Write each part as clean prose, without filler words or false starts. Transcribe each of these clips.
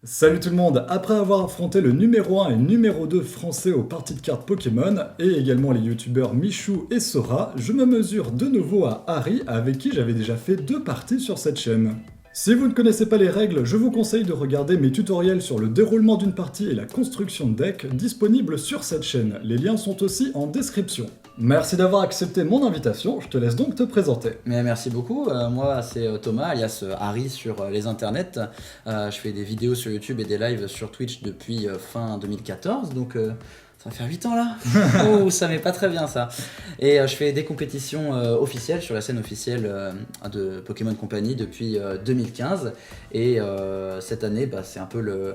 Salut tout le monde. Après avoir affronté le numéro 1 et numéro 2 français aux parties de cartes Pokémon, et également les youtubeurs Michou et Sora, je me mesure de nouveau à Harry avec qui j'avais déjà fait 2 parties sur cette chaîne. Si vous ne connaissez pas les règles, je vous conseille de regarder mes tutoriels sur le déroulement d'une partie et la construction de deck disponibles sur cette chaîne. Les liens sont aussi en description. Merci d'avoir accepté mon invitation, je te laisse donc te présenter. Mais merci beaucoup, moi c'est Thomas alias Harry sur les internets. Je fais des vidéos sur YouTube et des lives sur Twitch depuis fin 2014, donc ça va faire 8 ans là. Oh, ça m'est pas très bien ça. Et je fais des compétitions officielles sur la scène officielle de Pokémon Company depuis 2015. Et cette année, c'est un peu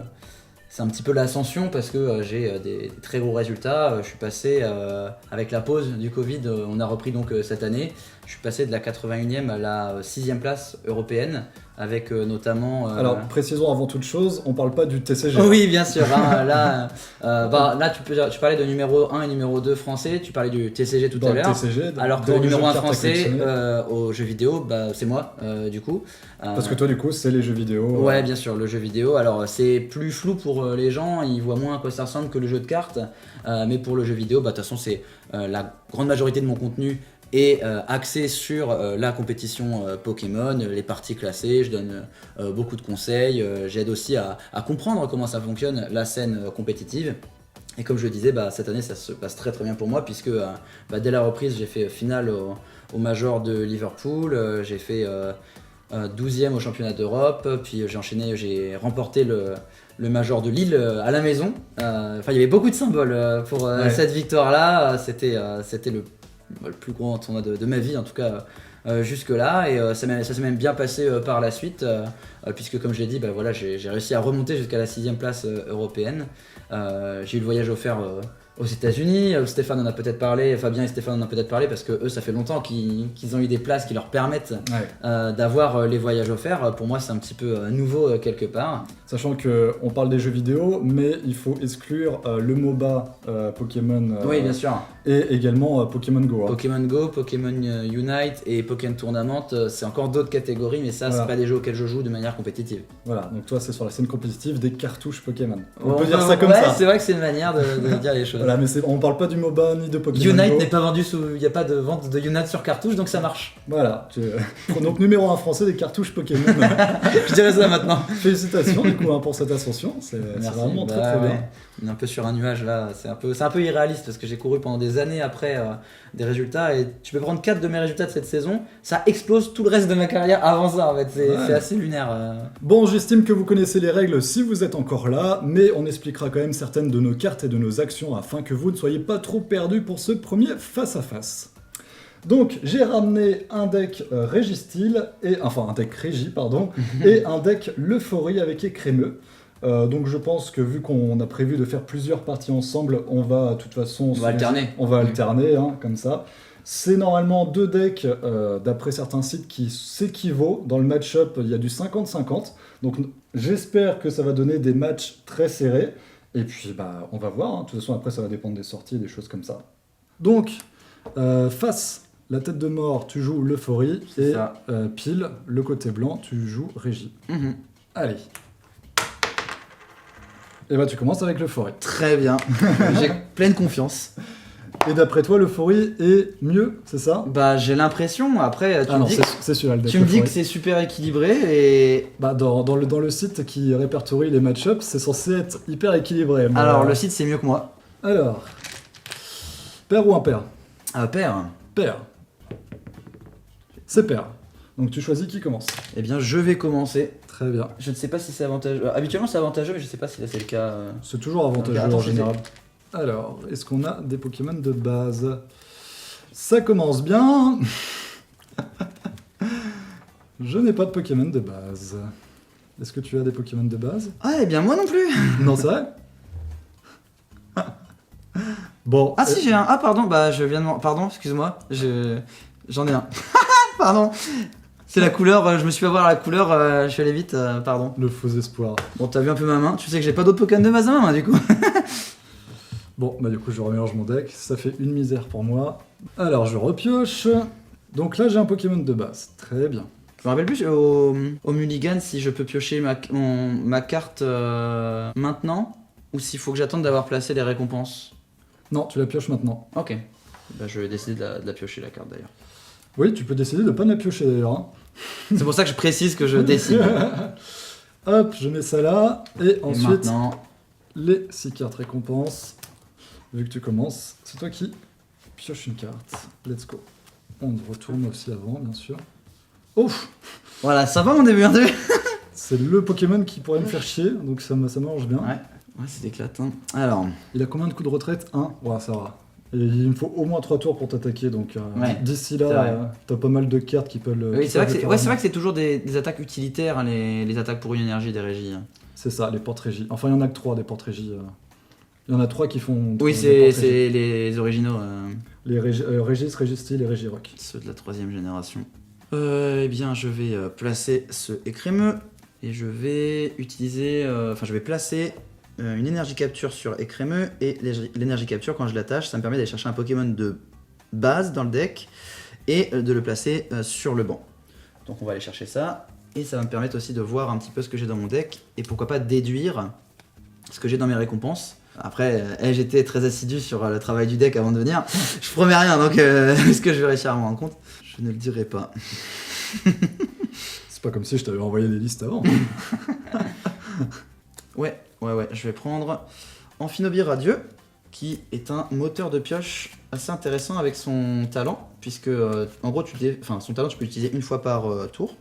c'est un petit peu l'ascension parce que j'ai des très gros résultats. Je suis passé, avec la pause du Covid, on a repris donc cette année. Je suis passé de la 81e à la 6e place européenne avec notamment... Alors précisons avant toute chose, on parle pas du TCG. Oui, bien sûr. Hein, là tu parlais de numéro 1 et numéro 2 français, tu parlais du TCG tout à l'heure. Alors que le numéro 1 français aux jeux vidéo, c'est moi du coup. Parce que toi du coup c'est les jeux vidéo. Ouais, bien sûr, le jeu vidéo. Alors c'est plus flou pour les gens, ils voient moins à quoi ça ressemble que le jeu de cartes. Mais pour le jeu vidéo, de toute façon c'est la grande majorité de mon contenu est axé sur la compétition Pokémon, les parties classées. Je donne beaucoup de conseils, j'aide aussi à comprendre comment ça fonctionne la scène compétitive. Et comme je le disais, cette année ça se passe très très bien pour moi puisque dès la reprise j'ai fait finale au Major de Liverpool, j'ai fait 12e au championnat d'Europe, puis j'ai enchaîné, j'ai remporté le Major de Lille à la maison. Il y avait beaucoup de symboles pour cette victoire là, c'était le plus gros tournoi de ma vie en tout cas jusque là, et ça s'est même bien passé par la suite puisque comme je l'ai dit, j'ai réussi à remonter jusqu'à la 6e place européenne. J'ai eu le voyage offert aux États-Unis. Stéphane en a peut-être parlé, Fabien et Stéphane en ont peut-être parlé parce que eux ça fait longtemps qu'ils ont eu des places qui leur permettent d'avoir les voyages offerts. Pour moi c'est un petit peu nouveau quelque part. Sachant qu'on parle des jeux vidéo, mais il faut exclure le MOBA Pokémon. Oui, bien sûr. Et également Pokémon Go. Pokémon Go, Pokémon Unite et Pokémon Tournament, c'est encore d'autres catégories, mais ça c'est pas des jeux auxquels je joue de manière compétitive. Voilà, donc toi c'est sur la scène compétitive des cartouches Pokémon. On peut dire ça comme ça. C'est vrai que c'est une manière de dire les choses. Voilà, mais on parle pas du MOBA ni de Pokémon Unite Go. n'est pas vendu il n'y a pas de vente de Unite sur cartouche, donc ça marche. Voilà, donc numéro 1 français des cartouches Pokémon. Je dirais ça maintenant. Félicitations du coup pour cette ascension, c'est vraiment très très bien. On est un peu sur un nuage là, c'est un peu irréaliste parce que j'ai couru pendant des années après des résultats, et tu peux prendre 4 de mes résultats de cette saison, ça explose tout le reste de ma carrière avant ça en fait, c'est assez lunaire. Bon, j'estime que vous connaissez les règles si vous êtes encore là, mais on expliquera quand même certaines de nos cartes et de nos actions afin que vous ne soyez pas trop perdus pour ce premier face à face. Donc j'ai ramené un deck Régistyle, un deck Régie pardon, et un deck L'Euphorie avec écrémeux. Donc je pense que vu qu'on a prévu de faire plusieurs parties ensemble, on va de toute façon... On va alterner, comme ça. C'est normalement 2 decks, d'après certains sites, qui s'équivaut. Dans le match-up, il y a du 50-50. Donc j'espère que ça va donner des matchs très serrés. Et puis on va voir. De toute façon, après, ça va dépendre des sorties, des choses comme ça. Donc, face la tête de mort, tu joues l'Euphorie. Et pile, le côté blanc, tu joues Régie. Allez. Et tu commences avec l'Euphorie. Très bien, j'ai pleine confiance. Et d'après toi, l'Euphorie est mieux, c'est ça ? J'ai l'impression, après c'est celui-là le deck. Tu me dis que c'est super équilibré et... Dans le site qui répertorie les match-ups, c'est censé être hyper équilibré. Alors le site c'est mieux que moi. Alors, pair ou impair ? Pair. Pair. C'est pair. Donc tu choisis qui commence. Eh bien je vais commencer. Très bien. Je ne sais pas si c'est avantageux. Habituellement c'est avantageux, mais je ne sais pas si là c'est le cas. C'est toujours avantageux en général. Alors, est-ce qu'on a des Pokémon de base ? Ça commence bien. Je n'ai pas de Pokémon de base. Est-ce que tu as des Pokémon de base ? Ah, eh bien moi non plus. Non, c'est vrai ? Bon. Ah si, j'ai un. Ah pardon, je viens de... Pardon, excuse-moi. J'en ai un. Pardon. C'est la couleur, je me suis fait avoir la couleur, je suis allé vite, pardon. Le faux espoir. Bon, t'as vu un peu ma main, tu sais que j'ai pas d'autres Pokémon de base à main, du coup. Bon, du coup, je remélange mon deck, ça fait une misère pour moi. Alors, je repioche. Donc là, j'ai un Pokémon de base, très bien. Je me rappelle plus au mulligan si je peux piocher ma carte maintenant ou s'il faut que j'attende d'avoir placé les récompenses. Non, tu la pioches maintenant. Ok. Bah, je vais décider de la piocher la carte d'ailleurs. Oui, tu peux décider de pas la piocher d'ailleurs. Hein. C'est pour ça que je précise que je décide. Hop, je mets ça là. Et ensuite, maintenant, les 6 cartes récompenses. Vu que tu commences, c'est toi qui pioche une carte. Let's go. On retourne aussi avant, bien sûr. Ouf! voilà, ça va mon début, hein, début. C'est le Pokémon qui pourrait me faire chier, donc ça m'arrange bien. Ouais, c'est éclatant. Alors, Il a combien de coups de retraite? 1. Ouais, ça va. Et il me faut au moins 3 tours pour t'attaquer, donc Ouais, d'ici c'est vrai. là, t'as pas mal de cartes qui peuvent le. oui, c'est vrai que c'est toujours des attaques utilitaires, hein, les attaques pour une énergie des régies. Hein. C'est ça, les portes régies. Enfin, il y en a que 3 des portes régies. Il y en a 3 qui font. Oui, des portes régies. c'est les originaux, Les Régis, Régistil et Régirock. ceux de la 3ème génération. Eh bien, je vais placer ce écrémeux et je vais utiliser. Enfin, je vais placer une énergie capture sur écrémeux et l'énergie capture, quand je l'attache, ça me permet d'aller chercher un Pokémon de base dans le deck et de le placer sur le banc. Donc, on va aller chercher ça et ça va me permettre aussi de voir un petit peu ce que j'ai dans mon deck et pourquoi pas déduire ce que j'ai dans mes récompenses. Après, j'étais très assidu sur le travail du deck avant de venir. Je promets rien, donc est-ce que je vais réussir à m'en rendre compte? Je ne le dirai pas. C'est pas comme si je t'avais envoyé des listes avant. Ouais, je vais prendre Amphinobie Radieux, qui est un moteur de pioche assez intéressant avec son talent, puisque en gros, son talent, tu peux l'utiliser une fois par tour.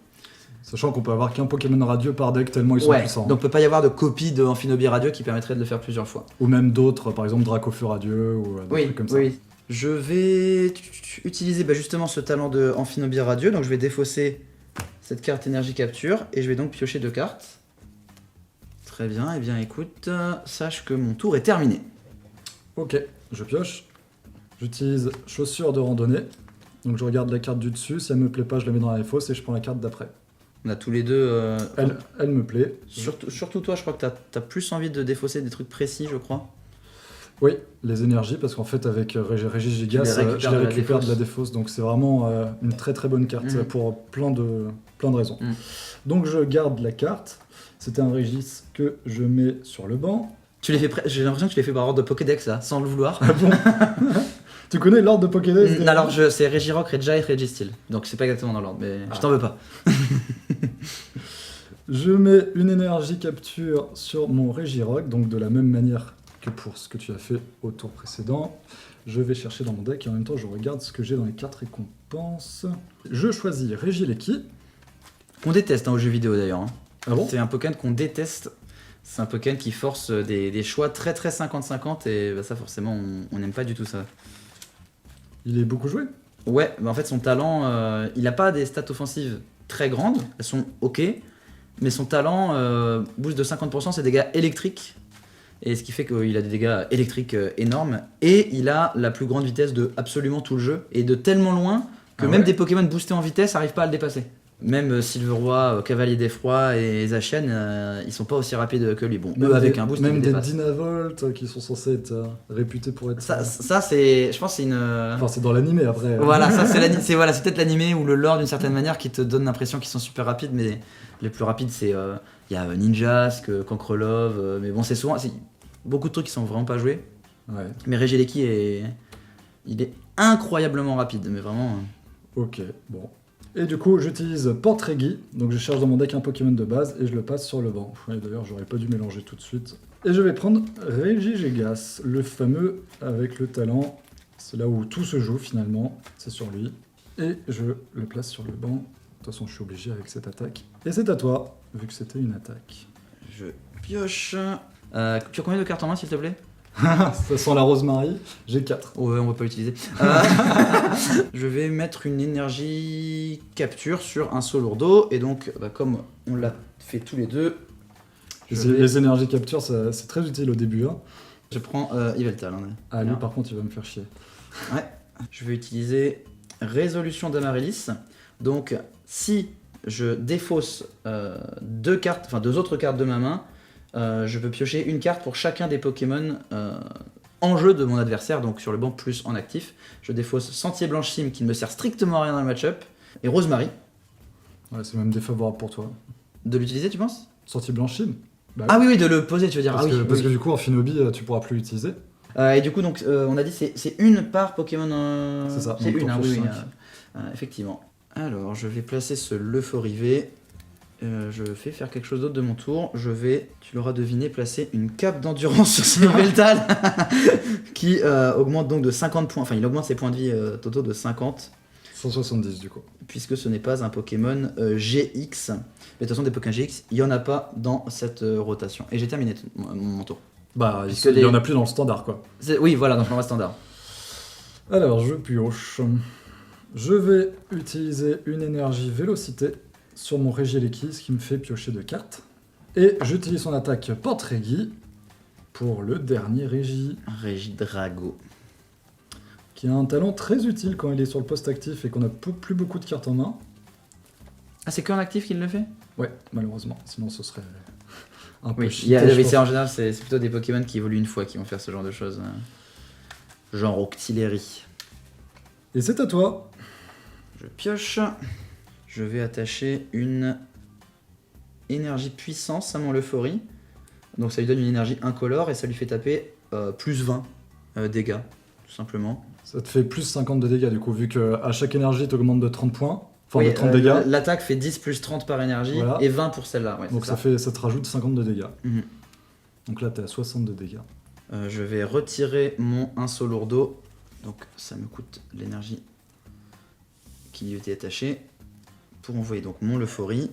Sachant qu'on peut avoir qu'un Pokémon radieux par deck tellement ils sont puissants. Donc peut pas y avoir de copie de Amphinobie Radieux qui permettrait de le faire plusieurs fois. Ou même d'autres, par exemple Dracofeu radieux ou des trucs comme ça. Oui. Je vais utiliser justement ce talent de Amphinobie Radieux, donc je vais défausser cette carte énergie capture et je vais donc piocher 2 cartes. Très bien, et bien écoute, sache que mon tour est terminé. Ok, je pioche. J'utilise chaussures de randonnée. Donc je regarde la carte du dessus, si elle me plaît pas, je la mets dans la fosse et je prends la carte d'après. On a tous les deux... Elle me plaît. Surtout toi, je crois que t'as plus envie de défausser des trucs précis, je crois. Oui, les énergies, parce qu'en fait avec Régis Gigas, je les récupère de la défausse. Donc c'est vraiment une très très bonne carte pour plein de raisons. Donc je garde la carte. C'était un Régis que je mets sur le banc. J'ai l'impression que tu l'as fait par ordre de Pokédex là, sans le vouloir. Ah bon? Tu connais l'ordre de Pokédex? Alors c'est Régirock, Regia et Régistil. Donc c'est pas exactement dans l'ordre, mais je t'en veux pas. Je mets une énergie capture sur mon Régirock, donc de la même manière que pour ce que tu as fait au tour précédent. Je vais chercher dans mon deck et en même temps je regarde ce que j'ai dans les cartes récompenses. Je choisis Régileki. Qu'on déteste aux jeux vidéo d'ailleurs. Hein. Ah bon? C'est un Pokémon qu'on déteste. C'est un Pokémon qui force des choix très très 50-50 et ça forcément on n'aime pas du tout ça. Il est beaucoup joué? Ouais, en fait son talent, il a pas des stats offensives très grandes, elles sont ok, mais son talent booste de 50% ses dégâts électriques, et ce qui fait qu'il a des dégâts électriques énormes, et il a la plus grande vitesse de absolument tout le jeu, et de tellement loin que même des Pokémon boostés en vitesse n'arrivent pas à le dépasser. Même Silveroy, Cavalier d'Effroi et Zacian, ils sont pas aussi rapides que lui. Bon, eux avec un boost, même ils des dépassent. Dynavolt qui sont censés être réputés pour être. Ça c'est, je pense, c'est une. Enfin, c'est dans l'animé après. Voilà, ça c'est peut-être l'animé ou le lore d'une certaine manière qui te donne l'impression qu'ils sont super rapides, mais les plus rapides c'est, il y a Ninjask, Cancrelove, mais bon c'est beaucoup de trucs qui sont vraiment pas joués. Ouais. Mais Regieleki il est incroyablement rapide, mais vraiment. Ok, bon. Et du coup, j'utilise Portregui, donc je cherche dans mon deck un Pokémon de base et je le passe sur le banc. Ouais, d'ailleurs, j'aurais pas dû mélanger tout de suite. Et je vais prendre Regigigas, le fameux avec le talent. C'est là où tout se joue finalement, c'est sur lui. Et je le place sur le banc. De toute façon, je suis obligé avec cette attaque. Et c'est à toi, vu que c'était une attaque. Je pioche. Tu as combien de cartes en main, s'il te plaît? Ça sent la Rosemary, j'ai 4. Ouais, on va pas l'utiliser. Je vais mettre une énergie capture sur un Solourdo, et donc, comme on l'a fait tous les deux, Les énergies capture, c'est très utile au début. Hein. Je prends Yveltal. Ah, lui, par contre, il va me faire chier. Ouais. Je vais utiliser Résolution d'Amaryllis. Donc, si je défausse deux autres cartes de ma main, je peux piocher une carte pour chacun des Pokémon en jeu de mon adversaire, donc sur le banc plus en actif. Je défausse Sentier Blanchissime qui ne me sert strictement à rien dans le match-up, et Rosemary. Ouais, c'est même défavorable pour toi. De l'utiliser, tu penses? Sortie blanchie. Bah Ah oui, de le poser, tu veux dire. Parce, ah oui, que, parce oui. que du coup, en Shinobi, tu pourras plus l'utiliser. Et du coup, donc, on a dit c'est une par Pokémon. C'est ça, C'est donc une, t'en hein, pioches oui, oui. 5. Effectivement. Alors, je vais placer ce Lephorivé. Je vais faire quelque chose d'autre de mon tour. Je vais, tu l'auras deviné, placer une cape d'endurance sur ce Yveltal qui augmente donc de 50 points. Enfin, il augmente ses points de vie totaux de 50. 170 du coup. Puisque ce n'est pas un Pokémon GX. Mais de toute façon, des Pokémon GX, il n'y en a pas dans cette rotation. Et j'ai terminé mon tour. Bah, Puisque il y des- en a plus dans le standard quoi. Oui, voilà, dans le format standard. Alors, je pioche. Je vais utiliser une énergie vélocité sur mon Regieleki, ce qui me fait piocher 2 cartes. Et j'utilise son attaque Porte-Régis pour le dernier Régi, Regidrago. qui a un talent très utile quand il est sur le poste actif et qu'on a plus beaucoup de cartes en main. Ah, c'est qu'en actif qu'il le fait? Ouais, malheureusement, sinon ce serait un peu Oui, cheaté, je pense. en général, c'est plutôt des Pokémon qui évoluent une fois qui vont faire ce genre de choses. Genre Octillery. Et c'est à toi. Je pioche. Je vais attacher une énergie puissance à mon Lephori. Donc ça lui donne une énergie incolore et ça lui fait taper plus 20 dégâts, tout simplement. Ça te fait plus 50 de dégâts du coup, vu qu'à chaque énergie, tu augmentes de 30 points. Enfin, Oui, de 30 dégâts. L'attaque fait 10 plus 30 par énergie Voilà. et 20 pour celle-là. Ouais, Donc c'est ça. ça te rajoute 50 de dégâts. Mhm. Donc là, t'es à 60 de dégâts. Je vais retirer mon Insolourdo. Donc ça me coûte l'énergie qui lui était attachée pour envoyer donc mon Lephori.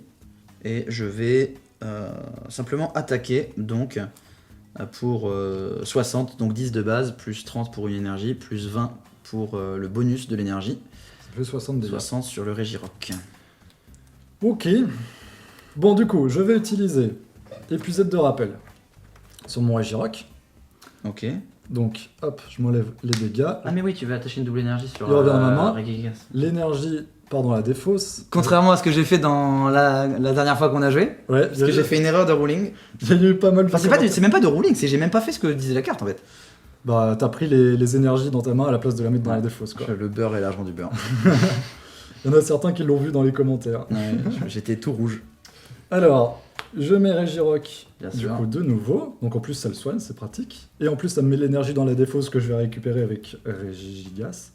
Et je vais simplement attaquer donc pour 60, donc 10 de base, plus 30 pour une énergie, plus 20 pour le bonus de l'énergie. Ça fait 60 dégâts. 60 sur le Regirock. Ok. Bon, du coup, je vais utiliser épuisette de rappel sur mon Regirock. Ok. Donc, hop, je m'enlève les dégâts. Ah mais oui, tu vas attacher une double énergie sur Il revient à ma main. Regigigas. L'énergie, pardon, la défausse. Contrairement à ce que j'ai fait dans la dernière fois qu'on a joué, Ouais, parce que j'ai fait une erreur de ruling. Il y a eu pas mal de Enfin, c'est même pas de ruling, c'est j'ai même pas fait ce que disait la carte en fait. Bah, t'as pris les énergies dans ta main à la place de la mettre dans Ouais. la défausse, quoi. Le beurre et l'argent du beurre. Il y en a certains qui l'ont vu dans les commentaires. Ouais, j'étais tout rouge. Alors, je mets Regirock Bien du sûr. coup de nouveau. Donc en plus, ça le soigne, c'est pratique. Et en plus, ça me met l'énergie dans la défausse que je vais récupérer avec Regigigas.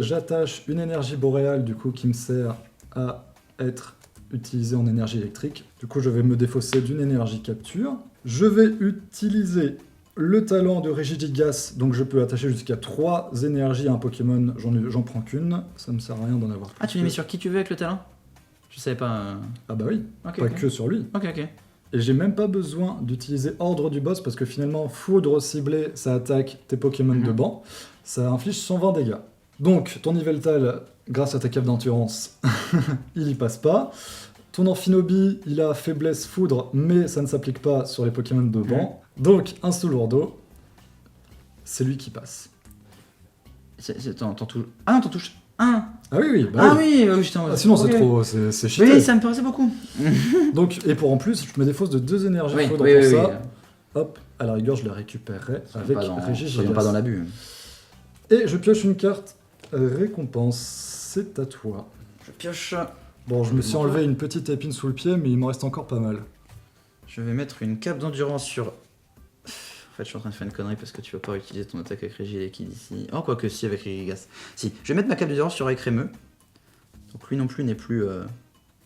J'attache une énergie boréale du coup qui me sert à être utilisée en énergie électrique. Du coup, je vais me défausser d'une énergie capture. Je vais utiliser le talent de Regigigas, donc je peux attacher jusqu'à 3 énergies à un Pokémon, j'en prends qu'une, ça me sert à rien d'en avoir plus. Ah, tu l'as mis sur qui tu veux avec le talent? Je savais pas. Ah bah oui, Ok, pas ok. que sur lui. Ok, ok. Et j'ai même pas besoin d'utiliser ordre du boss parce que finalement, foudre ciblée, ça attaque tes Pokémon de banc, ça inflige 120 dégâts. Donc, ton Yveltal, grâce à ta cape d'endurance, il y passe pas. Ton Amphinobi, il a faiblesse foudre, mais ça ne s'applique pas sur les Pokémon de banc. Donc, un Stolourdo, c'est lui qui passe. T'en touches. Ah non, t'en touches un. Ah oui, oui, bah Ah oui. oui, j'étais en Ah, sinon, ok. c'est trop, c'est cheaté. Oui, ça me paraissait beaucoup. Donc, et pour en plus, je me défausse de 2 énergies Oui, foudre oui, pour oui, ça. Hop, à la rigueur, je la récupérerai avec Soyons Regigigas. pas dans l'abus. Et je pioche une carte récompense. C'est à toi. Je pioche. Bon, je me suis enlevé une petite épine sous le pied, mais il m'en reste encore pas mal. Je vais mettre une cape d'endurance sur. En fait, je suis en train de faire une connerie parce que tu vas pas utiliser ton attaque avec Regieleki d'ici. Oh, quoique si, avec Regigigas. Si, je vais mettre ma cape d'endurance sur Écrémeux. Donc lui non plus n'est plus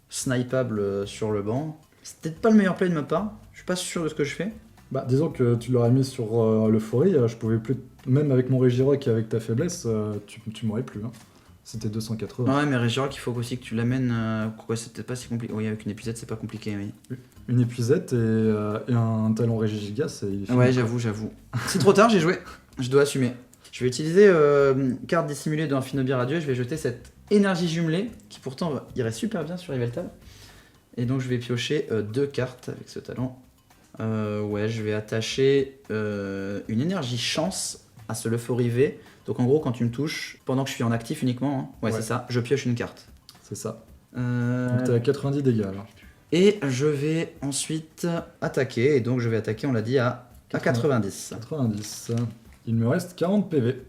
snipeable sur le banc. C'est peut-être pas le meilleur play de ma part. Je suis pas sûr de ce que je fais. Bah, disons que tu l'aurais mis sur l'euphorie, je pouvais plus. Même avec mon Regirock et avec ta faiblesse, tu m'aurais plus. Hein. C'était 280. Ouais, mais Regirock, il faut aussi que tu l'amènes. Pourquoi c'est peut-être pas si compliqué? Oui, avec une épisode, c'est pas compliqué, oui. Une épuisette et un talon Regigigas. Et il finit. Ouais, j'avoue. C'est trop tard, j'ai joué. Je dois assumer. Je vais utiliser carte dissimulée de Amphinobi Radieux. Je vais jeter cette énergie jumelée qui pourtant irait super bien sur Yveltal. Et donc je vais piocher 2 cartes avec ce talent. Ouais, je vais attacher une énergie chance à ce Lephori V. Donc en gros, quand tu me touches, pendant que je suis en actif uniquement, hein, ouais, c'est ça, je pioche une carte. C'est ça. Donc t'es à 90 dégâts alors. Et je vais ensuite attaquer. Et donc je vais attaquer, on l'a dit, à 90. 90. Il me reste 40 PV.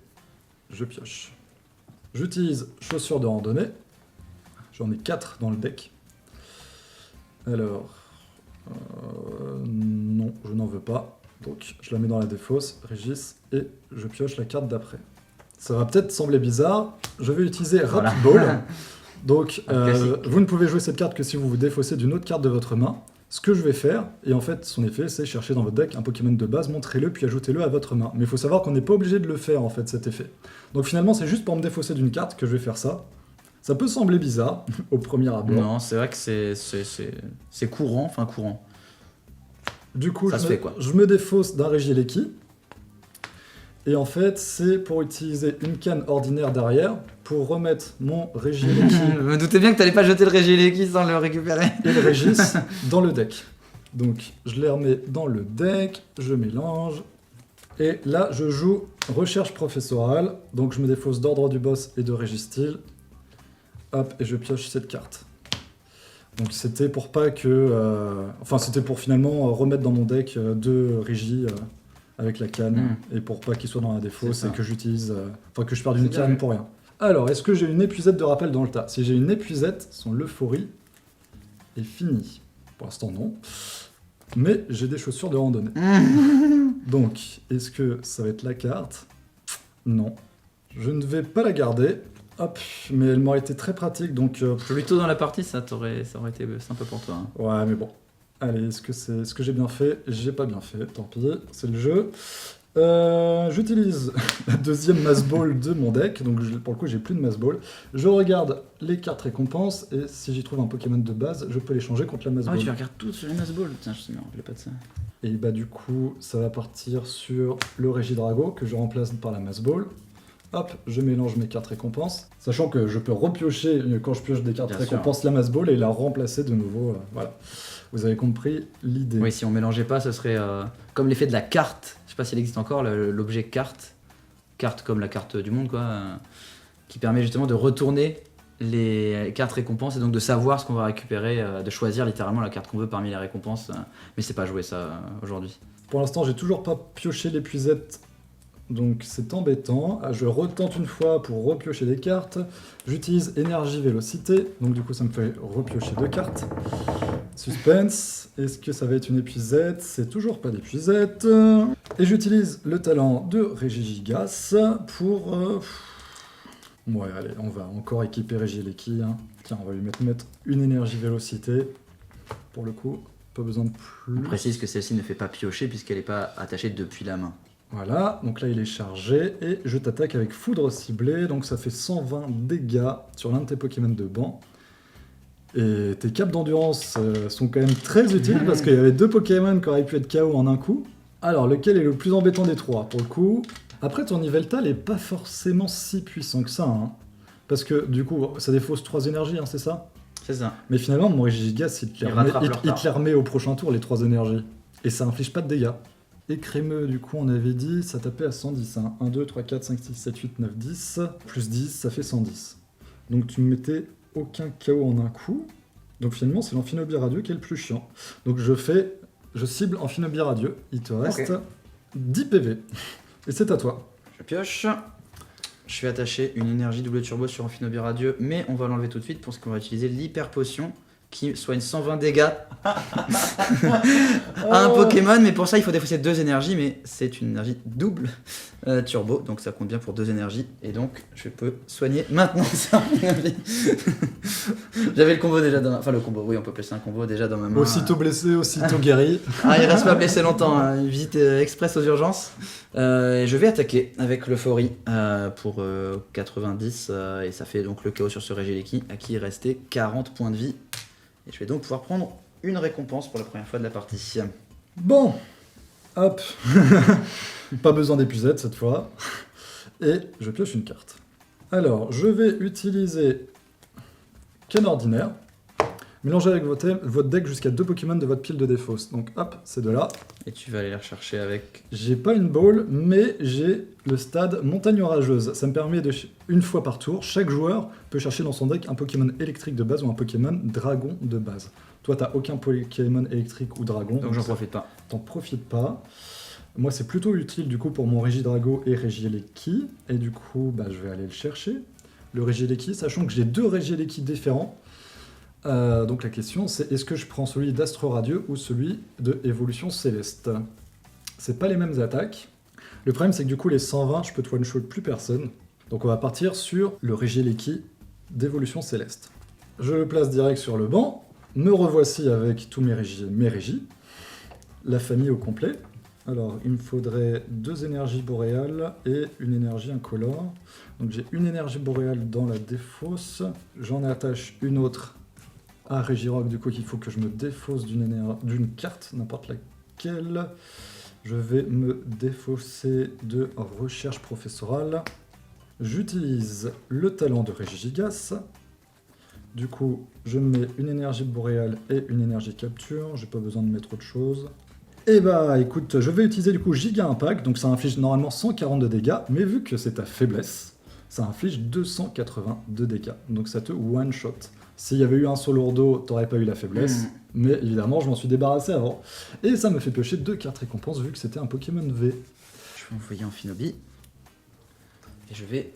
Je pioche. J'utilise chaussures de randonnée. J'en ai 4 dans le deck. Alors... non, je n'en veux pas. Donc je la mets dans la défausse, Régis, et je pioche la carte d'après. Ça va peut-être sembler bizarre, je vais utiliser Rapid Ball. Donc vous ne pouvez jouer cette carte que si vous vous défaussez d'une autre carte de votre main. Ce que je vais faire, et en fait son effet c'est chercher dans votre deck un Pokémon de base, montrez-le puis ajoutez-le à votre main. Mais il faut savoir qu'on n'est pas obligé de le faire en fait cet effet. Donc finalement c'est juste pour me défausser d'une carte que je vais faire ça. Ça peut sembler bizarre au premier abord. Non, c'est vrai que c'est courant, enfin courant. Du coup, ça je me défausse d'un Regieleki. Et en fait, c'est pour utiliser une canne ordinaire derrière pour remettre mon Regieleki. Je me doutais bien que t'allais pas jeter le Regieleki sans le récupérer. Et le Régis dans le deck. Donc, je les remets dans le deck, je mélange. Et là, je joue Recherche Professorale. Donc, je me défausse d'Ordre du Boss et de Régistyle. Hop, et je pioche cette carte. Donc c'était pour pas que... Enfin c'était pour finalement remettre dans mon deck 2 Régi avec la canne, et pour pas qu'il soit dans la défausse et que j'utilise... Enfin que je perde une canne pour rien. Alors, est-ce que j'ai une épuisette de rappel dans le tas? Si j'ai une épuisette, son euphorie est finie. Pour l'instant non. Mais j'ai des chaussures de randonnée. Donc, est-ce que ça va être la carte? Non. Je ne vais pas la garder. Hop, mais elle m'aurait été très pratique, donc... Plus tôt dans la partie, ça aurait été sympa pour toi. Hein. Ouais, mais bon. Allez, est-ce que j'ai bien fait? J'ai pas bien fait, tant pis, c'est le jeu. J'utilise la deuxième Mass Ball de mon deck, donc pour le coup, j'ai plus de Mass Ball. Je regarde les cartes récompenses, et si j'y trouve un Pokémon de base, je peux les changer contre la Mass Ball. Ah, tu regardes tout sur les Mass Ball? Putain, je me rappelais pas de ça. Et bah du coup, ça va partir sur le Regidrago, que je remplace par la Mass Ball. Hop, je mélange mes cartes récompenses, sachant que je peux repiocher, quand je pioche des cartes récompenses, la Mass Ball et la remplacer de nouveau, voilà. Vous avez compris l'idée. Oui, si on mélangeait pas, ce serait comme l'effet de la carte, je sais pas s'il existe encore, l'objet carte comme la carte du monde, quoi, qui permet justement de retourner les cartes récompenses et donc de savoir ce qu'on va récupérer, de choisir littéralement la carte qu'on veut parmi les récompenses, mais c'est pas joué ça aujourd'hui. Pour l'instant, j'ai toujours pas pioché l'épuisette. Donc c'est embêtant, je retente une fois pour repiocher des cartes, j'utilise énergie vélocité, donc du coup ça me fait repiocher 2 cartes. Suspense, est-ce que ça va être une épuisette? C'est toujours pas d'épuisette. Et j'utilise le talent de Régigigas pour... Ouais allez, on va encore équiper Regieleki, hein. Tiens, on va lui mettre une énergie vélocité, pour le coup, pas besoin de plus. On précise que celle-ci ne fait pas piocher puisqu'elle n'est pas attachée depuis la main. Voilà, donc là il est chargé, et je t'attaque avec foudre ciblée, donc ça fait 120 dégâts sur l'un de tes Pokémon de banc. Et tes capes d'endurance sont quand même très utiles, parce qu'il y avait 2 Pokémon qui auraient pu être KO en un coup. Alors, lequel est le plus embêtant des 3? Pour le coup, après ton Yveltal est pas forcément si puissant que ça, hein. Parce que du coup, ça défausse 3 énergies, hein, c'est ça? C'est ça. Mais finalement, mon Regigigas, il te les remet au prochain tour, les 3 énergies. Et ça inflige pas de dégâts. Et crémeux, du coup, on avait dit, ça tapait à 110. Hein. 1, 2, 3, 4, 5, 6, 7, 8, 9, 10. Plus 10, ça fait 110. Donc tu me mettais aucun KO en un coup. Donc finalement, c'est l'Amphinobiradieux qui est le plus chiant. Donc je cible Amphinobiradieux. Il te reste 10 PV. Et c'est à toi. Je pioche. Je vais attacher une énergie double turbo sur Amphinobiradieux, mais on va l'enlever tout de suite parce qu'on va utiliser l'hyper potion qui soigne 120 dégâts à un Pokémon, mais pour ça il faut défausser 2 énergies, mais c'est une énergie double turbo, donc ça compte bien pour 2 énergies, et donc je peux soigner maintenant ça. J'avais le combo déjà dans ma... Enfin le combo, oui on peut placer un combo déjà dans ma main. Aussitôt blessé, aussitôt guéri. Ah il reste pas blessé longtemps, hein. Une visite express aux urgences. Et je vais attaquer avec l'euphorie pour 90, et ça fait donc le KO sur ce Regieleki à qui il restait 40 points de vie. Et je vais donc pouvoir prendre une récompense pour la première fois de la partie. Bon, hop, pas besoin d'épuisette cette fois. Et je pioche une carte. Alors, je vais utiliser canne ordinaire, mélanger avec votre deck jusqu'à 2 Pokémon de votre pile de défausse. Donc hop, c'est de là. Et tu vas aller les rechercher avec... J'ai pas une ball, mais j'ai le stade montagne orageuse. Ça me permet de, une fois par tour, chaque joueur peut chercher dans son deck un Pokémon électrique de base ou un Pokémon dragon de base. Toi, t'as aucun Pokémon électrique ou dragon. Donc j'en profite pas. T'en profites pas. Moi, c'est plutôt utile du coup pour mon Regidrago et Regieleki. Et du coup, bah, je vais aller le chercher. Le Regieleki, sachant que j'ai 2 Regieleki différents. Donc la question c'est est-ce que je prends celui d'Astre Radieux ou celui de Évolution Céleste? C'est pas les mêmes attaques. Le problème c'est que du coup les 120 je peux te one-shot plus personne. Donc on va partir sur le Régieleki d'Évolution Céleste. Je le place direct sur le banc. Me revoici avec tous mes régis. La famille au complet. Alors il me faudrait 2 énergies boréales et une énergie incolore. Donc j'ai une énergie boréale dans la défausse. J'en attache une autre à Régirock, du coup qu'il faut que je me défausse d'une carte, n'importe laquelle. Je vais me défausser de recherche professorale. J'utilise le talent de Régigigas. Du coup, je mets une énergie boréale et une énergie capture. J'ai pas besoin de mettre autre chose. Et bah écoute, je vais utiliser du coup Giga Impact. Donc ça inflige normalement 140 de dégâts. Mais vu que c'est ta faiblesse, ça inflige 280 de dégâts. Donc ça te one-shot. S'il y avait eu un saut lourdeau, t'aurais pas eu la faiblesse. Mais évidemment, je m'en suis débarrassé avant. Et ça me fait piocher 2 cartes récompenses vu que c'était un Pokémon V. Je vais envoyer Amphinobi. Et je vais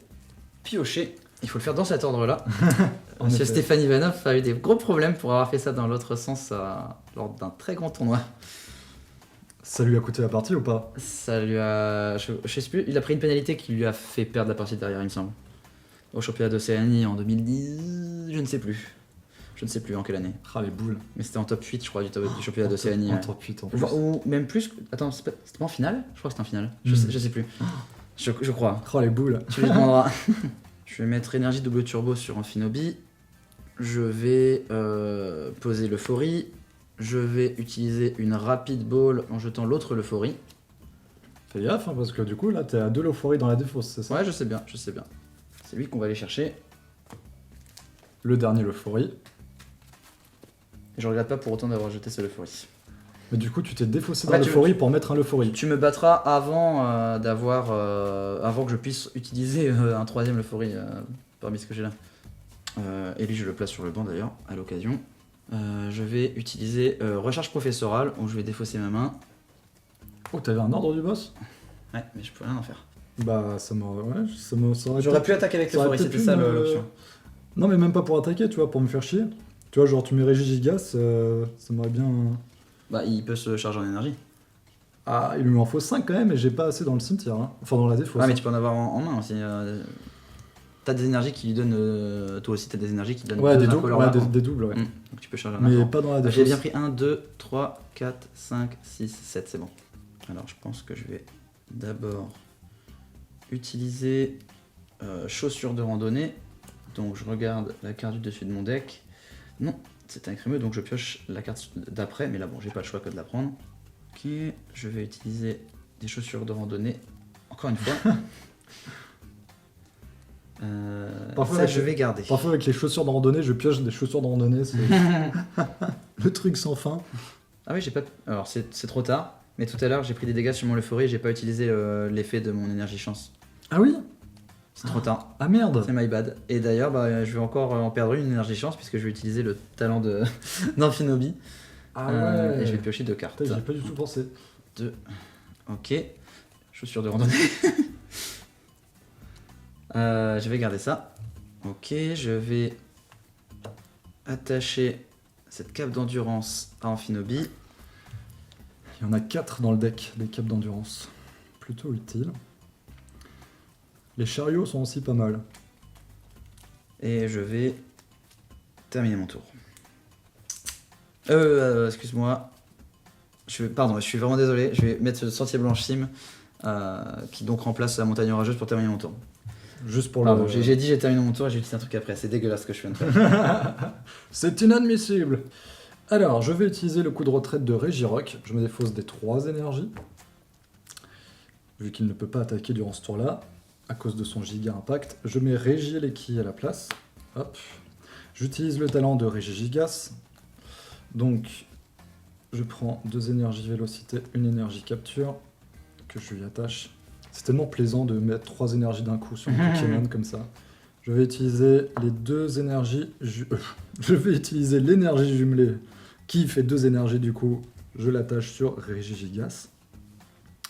piocher. Il faut le faire dans cet ordre-là. Monsieur Stéphane Ivanov a eu des gros problèmes pour avoir fait ça dans l'autre sens lors d'un très grand tournoi. Ça lui a coûté la partie ou pas? Ça lui a... Je sais plus, il a pris une pénalité qui lui a fait perdre la partie derrière, il me semble. Au championnat d'Océanie en 2010, je ne sais plus. Je ne sais plus en quelle année. Ah les boules. Mais c'était en top 8 je crois du championnat d'Océanie. En top 8 en plus. Ou même plus... Attends, c'était pas en finale? Je crois que c'était en finale. Je sais plus. Je crois. Oh les boules. Tu lui demanderas. Je vais mettre énergie double turbo sur Amphinobi. Je vais poser l'euphorie. Je vais utiliser une rapid ball en jetant l'autre l'euphorie. Fais gaffe, hein, parce que du coup là t'es à 2 l'euphorie dans la défausse, c'est ça? Ouais, je sais bien. C'est lui qu'on va aller chercher. Le dernier l'euphorie. Et je regrette pas pour autant d'avoir jeté ce l'euphorie. Mais du coup tu t'es défaussé dans l'euphorie pour mettre un l'euphorie. Tu me battras avant avant que je puisse utiliser un troisième l'euphorie parmi ce que j'ai là. Et lui je le place sur le banc d'ailleurs, à l'occasion. Je vais utiliser recharge professorale où je vais défausser ma main. Oh, t'avais un ordre du boss? Ouais, mais je peux rien en faire. Bah, ça m'aurait... J'aurais pu attaquer avec l'euphorie, c'était ça l'option. Non, mais même pas pour attaquer, tu vois, pour me faire chier. Tu vois, genre, tu mets Régigigas, ça m'aurait bien... Bah, il peut se charger en énergie. Ah, il lui en faut 5 quand même, et j'ai pas assez dans le cimetière. Hein. Enfin, dans la défausse. Ah, mais tu peux en avoir en main aussi. T'as des énergies qui lui donnent. Toi aussi, t'as des énergies qui te donnent. Ouais, des doubles, ouais. Donc tu peux charger en mais avant. pas dans la défausse. J'ai bien pris 1, 2, 3, 4, 5, 6, 7, c'est bon. Alors je pense que je vais d'abord utiliser chaussures de randonnée. Donc je regarde la carte du dessus de mon deck. Non, c'est un crémeux, donc je pioche la carte d'après, mais là bon, j'ai pas le choix que de la prendre. Ok, je vais utiliser des chaussures de randonnée. Encore une fois. Ça je vais garder. Parfois avec les chaussures de randonnée, je pioche des chaussures de randonnée, c'est le truc sans fin. Ah oui, j'ai pas... Alors c'est trop tard, mais tout à l'heure j'ai pris des dégâts sur mon euphorie et j'ai pas utilisé l'effet de mon énergie chance. Ah oui? C'est trop tard. Ah merde. C'est my bad. Et d'ailleurs, bah, je vais encore en perdre une énergie chance puisque je vais utiliser le talent d'Amphinobi. Ah ouais. Et je vais piocher 2 cartes. J'ai pas du tout pensé. 2. Ok. Chaussures de randonnée. Je vais garder ça. Ok, je vais attacher cette cape d'endurance à Amphinobi. Il y en a 4 dans le deck, des capes d'endurance. Plutôt utile. Les chariots sont aussi pas mal. Et je vais terminer mon tour. Excuse-moi. Pardon, je suis vraiment désolé. Je vais mettre ce sentier blanche sim qui donc remplace la montagne orageuse pour terminer mon tour. Juste pour Pardon, j'ai dit j'ai terminé mon tour et j'ai utilisé un truc après. C'est dégueulasse ce que je viens de faire. C'est inadmissible. Alors, je vais utiliser le coup de retraite de Régirock. Je me défausse des 3 énergies. Vu qu'il ne peut pas attaquer durant ce tour-là, à cause de son giga impact, je mets Régieleki à la place. Hop. J'utilise le talent de Régigigas. Donc, je prends 2 énergies vélocité, une énergie capture, que je lui attache. C'est tellement plaisant de mettre 3 énergies d'un coup sur un Pokémon comme ça. Je vais utiliser les 2 énergies... je vais utiliser l'énergie jumelée qui fait 2 énergies du coup. Je l'attache sur Régigigas.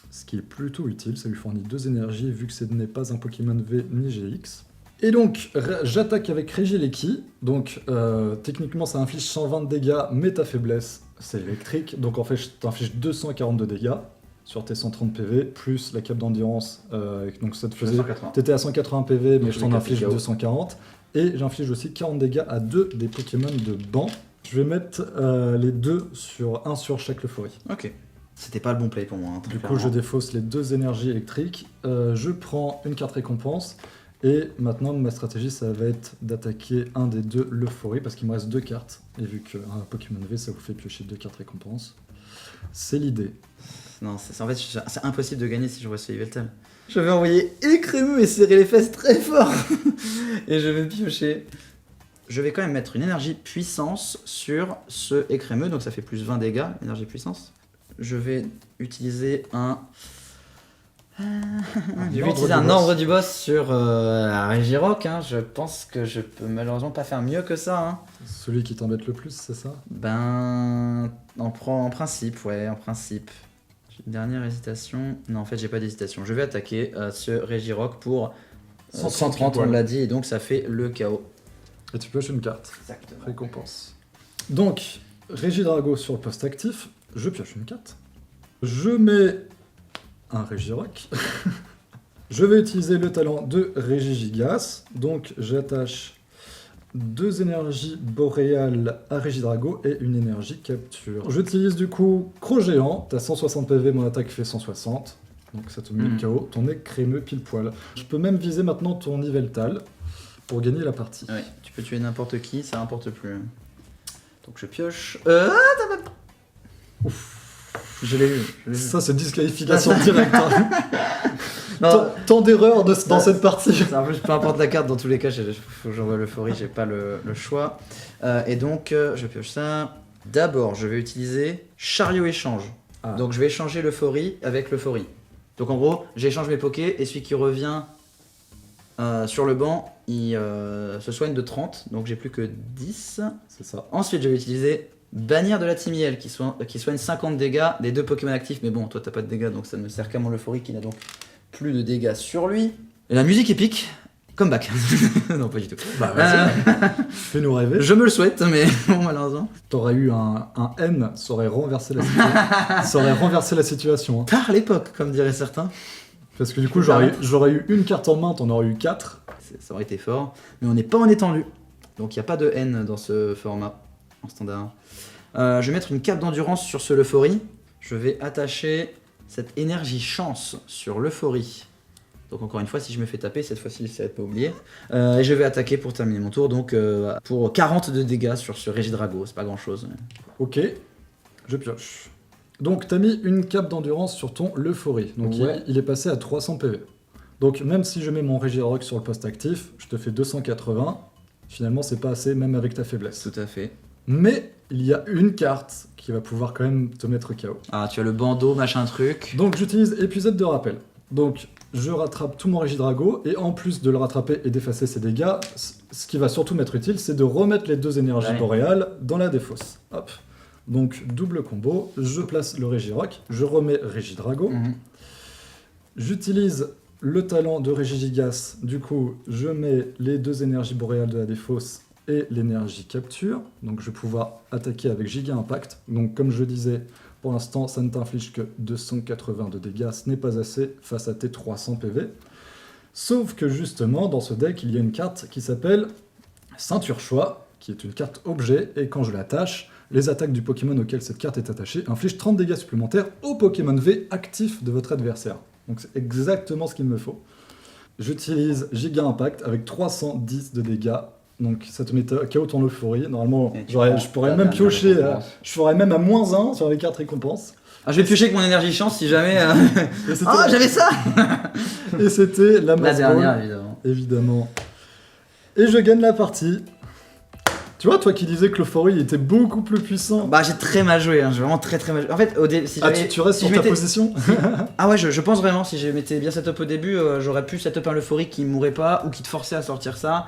Ce qui est plutôt utile, ça lui fournit 2 énergies vu que ce n'est pas un Pokémon V ni GX. Et donc, j'attaque avec Régileki. Donc, techniquement, ça inflige 120 de dégâts, mais ta faiblesse, c'est électrique. Donc, en fait, je t'inflige 240 de dégâts sur tes 130 PV, plus la cape d'endurance. Donc, ça te faisait. T'étais à 180 PV, mais je t'en inflige 240. Et j'inflige aussi 40 dégâts à 2 des Pokémon de banc. Je vais mettre les deux sur un sur chaque Euphorie. Ok. C'était pas le bon play pour moi. Du coup, je défausse les 2 énergies électriques. Je prends une carte récompense. Et maintenant, ma stratégie, ça va être d'attaquer un des 2 l'Euphorie, parce qu'il me reste 2 cartes. Et vu qu'un Pokémon V, ça vous fait piocher 2 cartes récompense. C'est l'idée. Non, en fait, c'est impossible de gagner si je vois ce Yveltal. Je vais envoyer Écrémeux et serrer les fesses très fort. Et je vais piocher. Je vais quand même mettre une énergie puissance sur ce Écrémeux, donc ça fait plus 20 dégâts, énergie puissance. Je vais utiliser un... Je vais utiliser un ordre du boss sur la Régirock, hein. Je pense que je peux malheureusement pas faire mieux que ça. Hein. Celui qui t'embête le plus, c'est ça? Ben... En principe, ouais, en principe. J'ai une dernière hésitation. Non, en fait, j'ai pas d'hésitation. Je vais attaquer ce Régirock pour 130, on l'a dit, et donc ça fait le chaos. Et tu pioches une carte. Exactement. Récompense. Donc, Régidrago sur le poste actif, je pioche une carte. Je mets un Régirock. Je vais utiliser le talent de Régigigas. Donc, j'attache 2 énergies boréales à Régidrago et une énergie capture. J'utilise du coup Croc géant. T'as 160 PV, mon attaque fait 160. Donc ça te met le KO. Ton Écrémeux pile poil. Je peux même viser maintenant ton Yveltal pour gagner la partie. Oui, tu peux tuer n'importe qui, ça n'importe plus. Donc je pioche. Ouf. Je l'ai eu. Ça, c'est disqualification directe. Hein. Tant d'erreurs dans cette partie. En plus, peu importe la carte, dans tous les cas, faut que j'envoie l'Euphorie, j'ai pas le choix. Et donc, je pioche ça. D'abord, je vais utiliser Chariot Échange. Ah. Donc, je vais échanger l'Euphorie avec l'Euphorie. Donc, en gros, j'échange mes Pokés et celui qui revient sur le banc, il se soigne de 30. Donc, j'ai plus que 10. C'est ça. Ensuite, je vais utiliser Bannière de la Timiel qui soigne 50 dégâts des 2 Pokémon actifs. Mais bon, toi, t'as pas de dégâts, donc ça ne me sert qu'à mon Euphorie qui n'a donc plus de dégâts sur lui. Et la musique épique, comeback. Non, pas du tout. Bah, vas-y. Fais-nous rêver. Je me le souhaite, mais bon, malheureusement. T'aurais eu un N, ça aurait renversé la situation. Ça aurait renversé la situation. Hein. Tard l'époque, comme diraient certains. Parce que du coup, j'aurais eu une carte en main, t'en aurais eu 4. Ça aurait été fort. Mais on n'est pas en étendu. Donc il n'y a pas de N dans ce format, en standard. Je vais mettre une cape d'endurance sur ce l'Euphorie. Je vais attacher cette énergie chance sur l'Euphorie. Donc encore une fois, si je me fais taper, cette fois-ci, ça va être pas oublié. Et je vais attaquer pour terminer mon tour, donc pour 40 de dégâts sur ce Régidrago, c'est pas grand-chose. Ok, je pioche. Donc t'as mis une cape d'endurance sur ton l'Euphorie, donc ouais. il est passé à 300 PV. Donc même si je mets mon Régirock sur le poste actif, je te fais 280, finalement c'est pas assez même avec ta faiblesse. Tout à fait. Mais il y a une carte qui va pouvoir quand même te mettre KO. Ah, tu as le bandeau, machin truc. Donc j'utilise épisode de rappel. Donc je rattrape tout mon Régidrago, et en plus de le rattraper et d'effacer ses dégâts, ce qui va surtout m'être utile, c'est de remettre les 2 énergies boréales dans la défausse. Hop. Donc double combo, je place le Régirock, je remets Régidrago. J'utilise le talent de Régigigas, du coup je mets les 2 énergies boréales de la défausse et l'énergie capture, donc je vais pouvoir attaquer avec Giga Impact. Donc comme je disais, pour l'instant ça ne t'inflige que 280 de dégâts, ce n'est pas assez face à tes 300 PV. Sauf que justement dans ce deck il y a une carte qui s'appelle Ceinture Choix, qui est une carte objet, et quand je l'attache, les attaques du Pokémon auquel cette carte est attachée infligent 30 dégâts supplémentaires au Pokémon V actif de votre adversaire. Donc c'est exactement ce qu'il me faut. J'utilise Giga Impact avec 310 de dégâts. Donc ça te met KO ton Euphorie. Normalement, je pourrais même piocher, je ferais même à -1 sur les cartes récompenses. Ah, je vais piocher avec mon énergie chance si jamais... Ah, j'avais ça. Et c'était la dernière, évidemment. Et je gagne la partie. Tu vois, toi qui disais que l'Euphorie était beaucoup plus puissant. Bah, j'ai très mal joué, hein. J'ai vraiment très mal joué. En fait, si tu restes sur ta position. Ah ouais, je pense vraiment, si je mettais bien setup au début, j'aurais pu setup un l'Euphorie qui mourrait pas ou qui te forçait à sortir ça.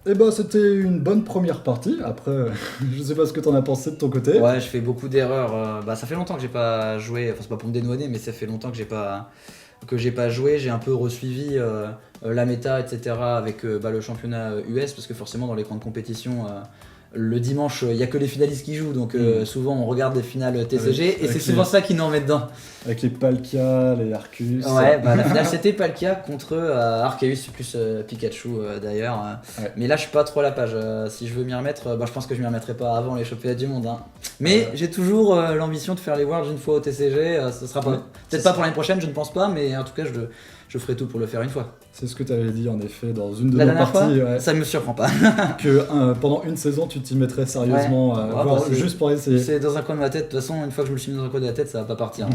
Eh ben, c'était une bonne première partie. Après, je sais pas ce que t'en as pensé de ton côté. Ouais, je fais beaucoup d'erreurs. Ça fait longtemps que j'ai pas joué. Enfin, c'est pas pour me dédouaner, mais ça fait longtemps que j'ai pas que j'ai pas joué, j'ai un peu resuivi la méta, etc. avec le championnat US, parce que forcément dans les grandes compétitions, le dimanche, il n'y a que les finalistes qui jouent, donc souvent on regarde les finales TCG, et c'est souvent ça qui nous en met dedans. Avec les Palkia, les Arceus. Ouais, la finale c'était Palkia contre Arceus plus Pikachu d'ailleurs. Ouais. Mais là je suis pas trop à la page. Si je veux m'y remettre, je pense que je m'y remettrai pas avant les championnats du monde. Hein. Mais j'ai toujours l'ambition de faire les Worlds une fois au TCG. Ce sera peut-être pas pour l'année prochaine, je ne pense pas, mais en tout cas je ferai tout pour le faire une fois. C'est ce que tu avais dit en effet dans une de La nos dernière parties. fois, ça me surprend pas. Que pendant une saison tu t'y mettrais sérieusement, juste pour essayer. C'est dans un coin de ma tête, de toute façon une fois que je me le suis mis dans un coin de la tête ça va pas partir.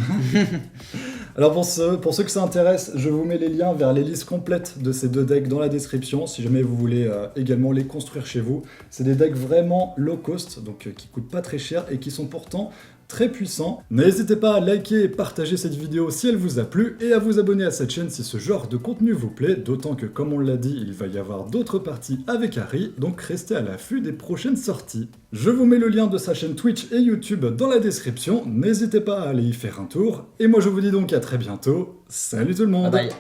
Alors pour ceux que ça intéresse, je vous mets les liens vers les listes complètes de ces 2 decks dans la description, si jamais vous voulez également les construire chez vous. C'est des decks vraiment low cost, donc qui coûtent pas très cher et qui sont pourtant très puissants. N'hésitez pas à liker et partager cette vidéo si elle vous a plu et à vous abonner à cette chaîne si ce genre de contenu vous plaît, d'autant que comme on l'a dit, il va y avoir d'autres parties avec Harry, donc restez à l'affût des prochaines sorties. Je vous mets le lien de sa chaîne Twitch et YouTube dans la description, n'hésitez pas à aller y faire un tour, et moi je vous dis donc à très bientôt, salut tout le monde. Bye bye.